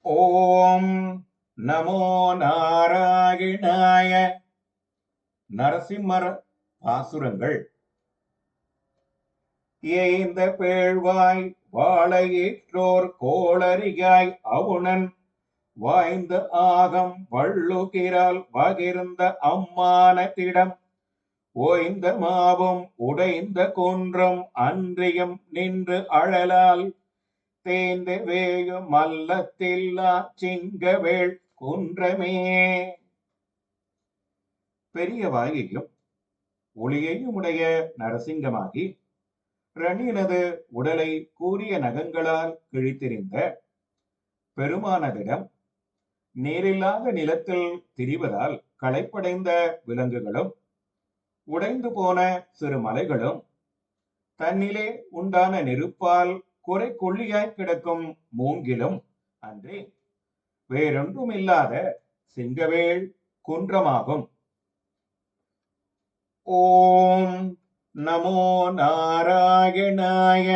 ஓம் நமோ நாராயணாய. நரசிம்மர் பாசுரங்கள். ஏய்ந்த பேழ்வாய் வாழையிற்றோர் கோளரியாய் அவுணன் வாய்ந்த ஆகம் வள்ளுகிறால் பகிர்ந்த அம்மானத்திடம் ஓய்ந்த மாவும் உடைந்த குன்றம் அன்றியும் நின்று அழலால் தேய்ந்த வேயும் மல்லத்தில்லா சிங்கவேள் குன்றமே. பெரிய வாயையும் ஒளியையும் உடைய நரசிங்கமாகி ரணியனது உடலை கூரிய நகங்களால் கிழித்தெறிந்த பெருமானதிடம் நீரில்லாத நிலத்தில் திரிவதால் களைப்படைந்த விலங்குகளும் உடைந்து போன சிறு மலைகளும் தன்னிலே உண்டான நெருப்பால் குறை கொள்ளியாய் கிடக்கும் மூங்கிலும் அன்றி வேறொன்றுமில்லாத சிங்கவேள் குன்றமாகும். ஓம் நமோ நாராயணாய.